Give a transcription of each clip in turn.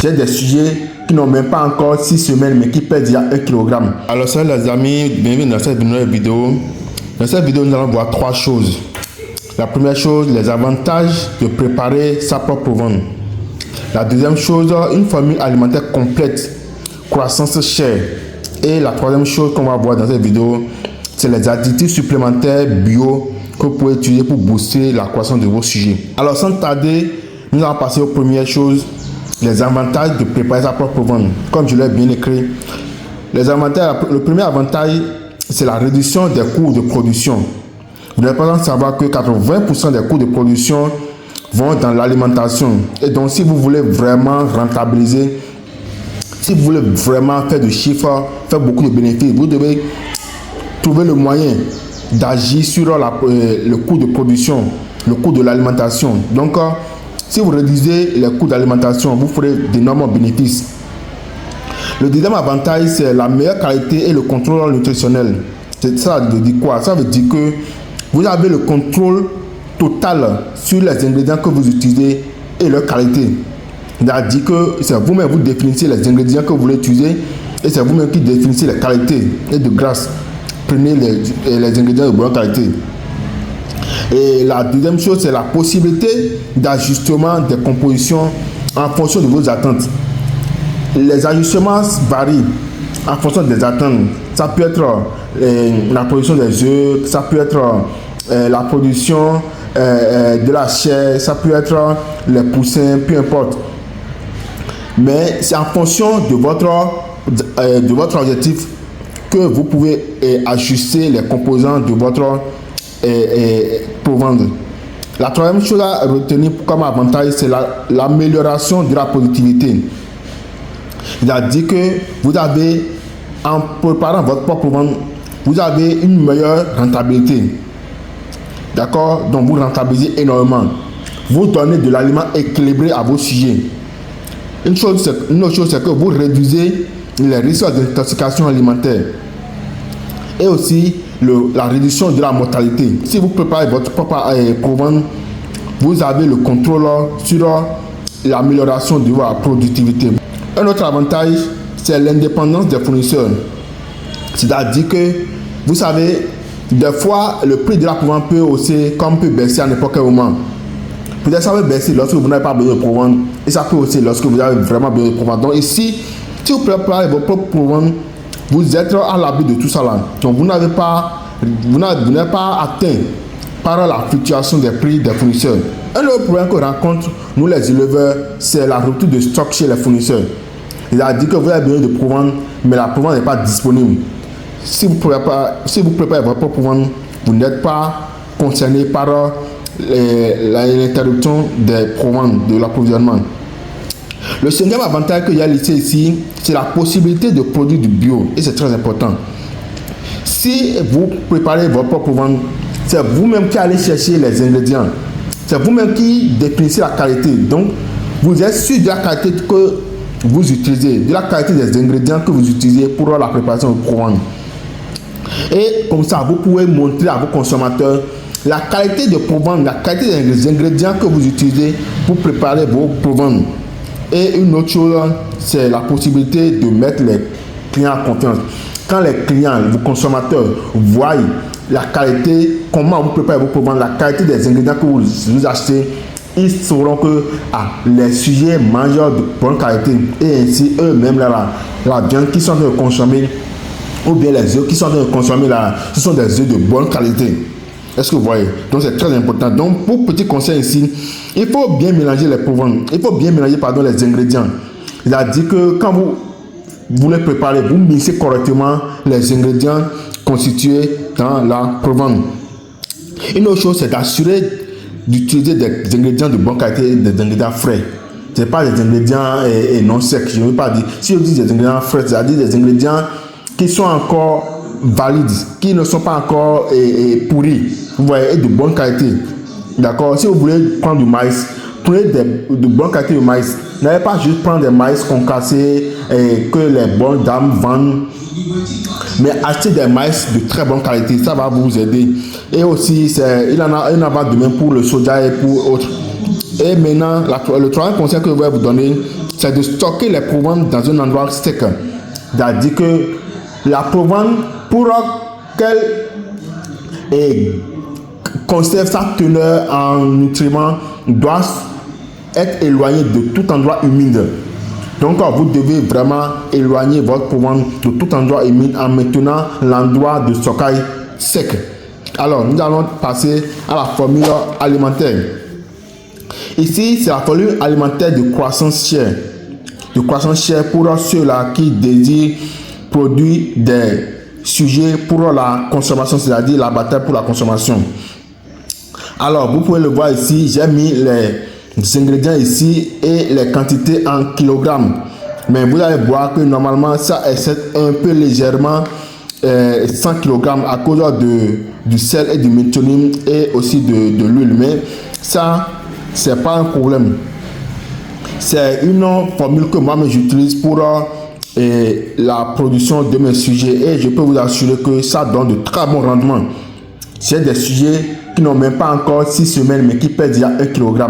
J'ai des sujets qui n'ont même pas encore 6 semaines, mais qui pèsent déjà 1 kg. Alors salut les amis, bienvenue dans cette nouvelle vidéo. Dans cette vidéo, nous allons voir 3 choses. La première chose, les avantages de préparer sa propre vente. La deuxième chose, une formule alimentaire complète, croissance chère. Et la troisième chose qu'on va voir dans cette vidéo, c'est les additifs supplémentaires bio que vous pouvez utiliser pour booster la croissance de vos sujets. Alors sans tarder, nous allons passer aux premières choses, les avantages de préparer sa propre vente. Comme je l'ai bien écrit, les avantages, le premier avantage, c'est la réduction des coûts de production. Vous devez par exemple savoir que 80% des coûts de production vont dans l'alimentation. Et donc si vous voulez vraiment rentabiliser, si vous voulez vraiment faire de chiffres, faire beaucoup de bénéfices, vous devez trouver le moyen d'agir sur le coût de production, le coût de l'alimentation. Donc, si vous réduisez les coûts d'alimentation, vous ferez d'énormes bénéfices. Le deuxième avantage, c'est la meilleure qualité et le contrôle nutritionnel. Ça veut dire quoi? Ça veut dire que vous avez le contrôle total sur les ingrédients que vous utilisez et leur qualité. C'est-à-dire que c'est vous-même vous définissez les ingrédients que vous voulez utiliser et c'est vous-même qui définissez les qualités et de grâce. Prenez les ingrédients de bonne qualité. Et la deuxième chose, c'est la possibilité d'ajustement des compositions en fonction de vos attentes. Les ajustements varient en fonction des attentes. Ça peut être la production des œufs, ça peut être la production de la chair, ça peut être les poussins, peu importe. Mais c'est en fonction de votre objectif que vous pouvez ajuster les composants de votre pour vendre. La troisième chose à retenir comme avantage, c'est l'amélioration de la productivité. C'est-à-dire que vous avez, en préparant votre propre vente, vous avez une meilleure rentabilité. D'accord? Donc vous rentabilisez énormément. Vous donnez de l'aliment équilibré à vos sujets. Une autre chose, c'est que vous réduisez les risques d'intoxication alimentaire. Et aussi la réduction de la mortalité. Si vous préparez votre propre vente, vous avez le contrôle sur l'amélioration de votre productivité. Un autre avantage, c'est l'indépendance des fournisseurs. C'est-à-dire que, vous savez, des fois, le prix de la provence peut baisser à n'importe quel moment. Peut-être ça peut baisser lorsque vous n'avez pas besoin de provence et ça peut aussi lorsque vous avez vraiment besoin de provence. Donc ici, si vous préparez votre propre provence, vous êtes à l'abri de tout ça là. Donc vous n'êtes pas atteint par la fluctuation des prix des fournisseurs. Un autre problème que rencontrent nous les éleveurs, c'est la rupture de stock chez les fournisseurs. C'est-à-dire que vous avez besoin de provence, mais la provence n'est pas disponible. Si vous préparez votre propre provence, vous n'êtes pas concerné par l'interruption des provances, de l'approvisionnement. Le second avantage qu'il y a listé ici, c'est la possibilité de produire du bio. Et c'est très important. Si vous préparez votre propre vente, c'est vous-même qui allez chercher les ingrédients. C'est vous-même qui définissez la qualité. Donc, vous êtes sûr de la qualité que vous utilisez, de la qualité des ingrédients que vous utilisez pour la préparation de provence. Et comme ça, vous pouvez montrer à vos consommateurs la qualité de provence, la qualité des ingrédients que vous utilisez pour préparer vos provence. Et une autre chose, c'est la possibilité de mettre les clients en confiance. Quand les clients, vos consommateurs voient la qualité, comment vous préparez vos provence, la qualité des ingrédients que vous achetez, ils sauront que les sujets mangent de bonne qualité. Et ainsi, eux-mêmes, la viande qu'ils sont en train de consommer, ou bien les œufs qu'ils sont en train de consommer, ce sont des œufs de bonne qualité. Est-ce que vous voyez? Donc c'est très important. Donc pour petit conseil ici, il faut bien mélanger les provances. Il faut bien mélanger les ingrédients. C'est-à-dire que quand vous voulez préparer, vous mixez correctement les ingrédients constitués dans la provence. Une autre chose, c'est d'assurer d'utiliser des ingrédients de bonne qualité, des ingrédients frais. Ce n'est pas des ingrédients non secs. Je ne veux pas dire. Si je dis des ingrédients frais, c'est-à-dire des ingrédients qui sont encore valides, qui ne sont pas encore pourris, vous voyez, et de bonne qualité. D'accord? Si vous voulez prendre du maïs, prenez de bonne qualité de maïs. N'allez pas juste prendre des maïs concassés que les bonnes dames vendent, mais achetez des maïs de très bonne qualité, ça va vous aider. Et aussi, il en a de même pour le soja et pour autres. Et maintenant, le troisième conseil que je vais vous donner, c'est de stocker les proventes dans un endroit sec. C'est-à-dire que la provente, pour qu'elle conserve sa teneur en nutriments, doit être éloignée de tout endroit humide. Donc, vous devez vraiment éloigner votre provente de tout endroit humide en maintenant l'endroit de stockage sec. Alors, nous allons passer à la formule alimentaire. Ici, c'est la formule alimentaire de croissance chère. De croissance chère pour ceux-là qui désirent produire des sujets pour la consommation, c'est-à-dire la bataille pour la consommation. Alors, vous pouvez le voir ici, j'ai mis les ingrédients ici et les quantités en kilogrammes. Mais vous allez voir que normalement, ça excède un peu légèrement 100 kg à cause du sel et du méthionine et aussi de l'huile. Mais ça, c'est pas un problème. C'est une formule que moi j'utilise pour la production de mes sujets et je peux vous assurer que ça donne de très bons rendements. C'est des sujets qui n'ont même pas encore 6 semaines mais qui pèsent déjà 1 kg.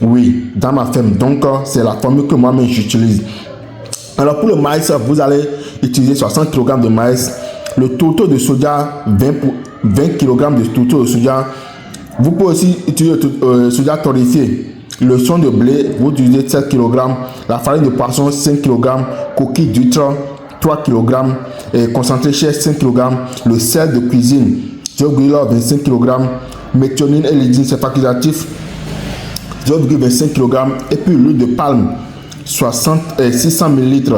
Oui, dans ma ferme. Donc, c'est la formule que moi-même j'utilise. Alors, pour le maïs, vous allez utiliser 60 kg de maïs. Le tourteau de soja, 20 kg de tourteau de soja. Vous pouvez aussi utiliser le soja torréfié. Le son de blé, vous utilisez 7 kg. La farine de poisson, 5 kg. Coquille d'huître, 3 kg. Et concentré chair, 5 kg. Le sel de cuisine, 0,25 kg. Méthionine et lydine, c'est facultatif, 0,25 kg. Et puis l'huile de palme, 600 ml.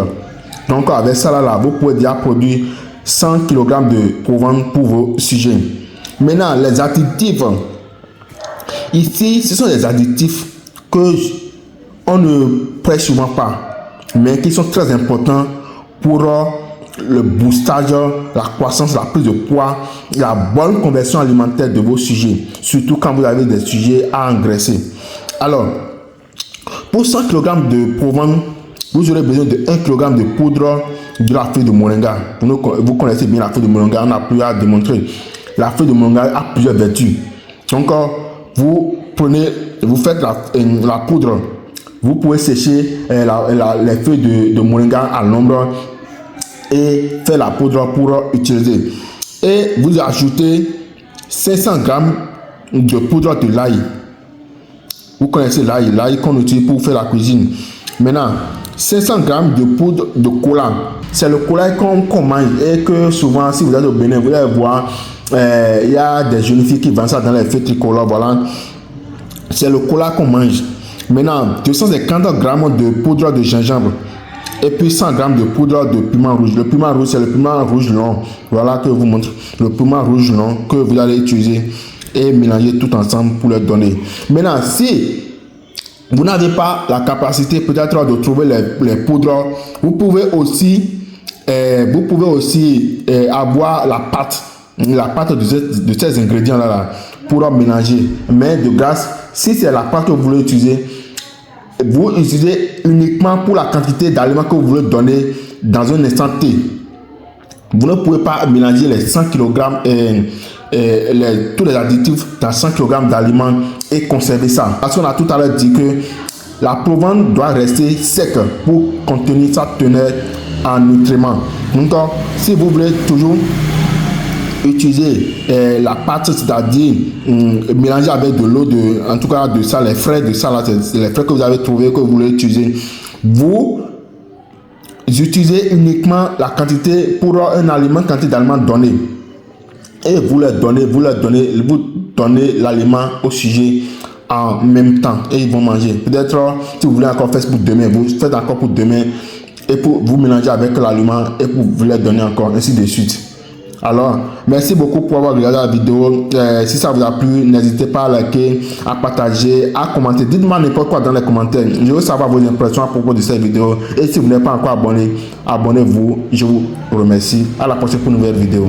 Donc avec ça là, vous pouvez déjà produire 100 kg de provente pour vos sujets. Maintenant, les additifs. Ici, ce sont des additifs que on ne prête souvent pas, mais qui sont très importants pour le boostage, la croissance, la prise de poids, la bonne conversion alimentaire de vos sujets, surtout quand vous avez des sujets à engraisser. Alors, pour 100 kg de provence, vous aurez besoin de 1 kg de poudre de la feuille de moringa. Vous connaissez bien la feuille de moringa, on n'a plus à démontrer. La feuille de moringa a plusieurs vertus. Donc, vous faites la poudre. Vous pouvez sécher les feuilles de moringa à l'ombre et faire la poudre pour utiliser. Et vous ajoutez 500 g de poudre de l'ail. Vous connaissez l'ail qu'on utilise pour faire la cuisine. Maintenant, 500 g de poudre de cola. C'est le cola qu'on mange et que souvent, si vous êtes au Bénin, vous allez voir, il y a des jeunes filles qui vendent ça dans les feux tricolores. Voilà. C'est le cola qu'on mange. Maintenant, 250 g de poudre de gingembre. Et puis 100 g de poudre de piment rouge. Le piment rouge, c'est le piment rouge long. Voilà que je vous montre. Le piment rouge long que vous allez utiliser et mélanger tout ensemble pour le donner. Maintenant, si vous n'avez pas la capacité peut-être de trouver les poudres, vous pouvez aussi avoir la pâte de ces ingrédients là pour mélanger. Mais de grâce, si c'est la pâte que vous voulez utiliser, vous utilisez uniquement pour la quantité d'aliments que vous voulez donner dans un instant T. Vous ne pouvez pas mélanger les 100 kg tous les additifs dans 100 kg d'aliments et conserver ça. Parce qu'on a tout à l'heure dit que la provence doit rester sec pour contenir sa teneur en nutriments. Donc, si vous voulez toujours utiliser la pâte, c'est-à-dire mélanger avec de l'eau, en tout cas de ça, les frais de ça, là, c'est les frais que vous avez trouvé que vous voulez utiliser. Vous utilisez uniquement la quantité pour un aliment, quantité d'aliments donné. Et vous donnez l'aliment au sujet en même temps et ils vont manger. Peut-être si vous voulez encore faire pour demain, vous faites encore pour demain et pour vous mélanger avec l'aliment et pour vous les donner encore, ainsi de suite. Alors, merci beaucoup pour avoir regardé la vidéo. Si ça vous a plu, n'hésitez pas à liker, à partager, à commenter. Dites-moi n'importe quoi dans les commentaires. Je veux savoir vos impressions à propos de cette vidéo. Et si vous n'êtes pas encore abonné, abonnez-vous. Je vous remercie. À la prochaine pour une nouvelle vidéo.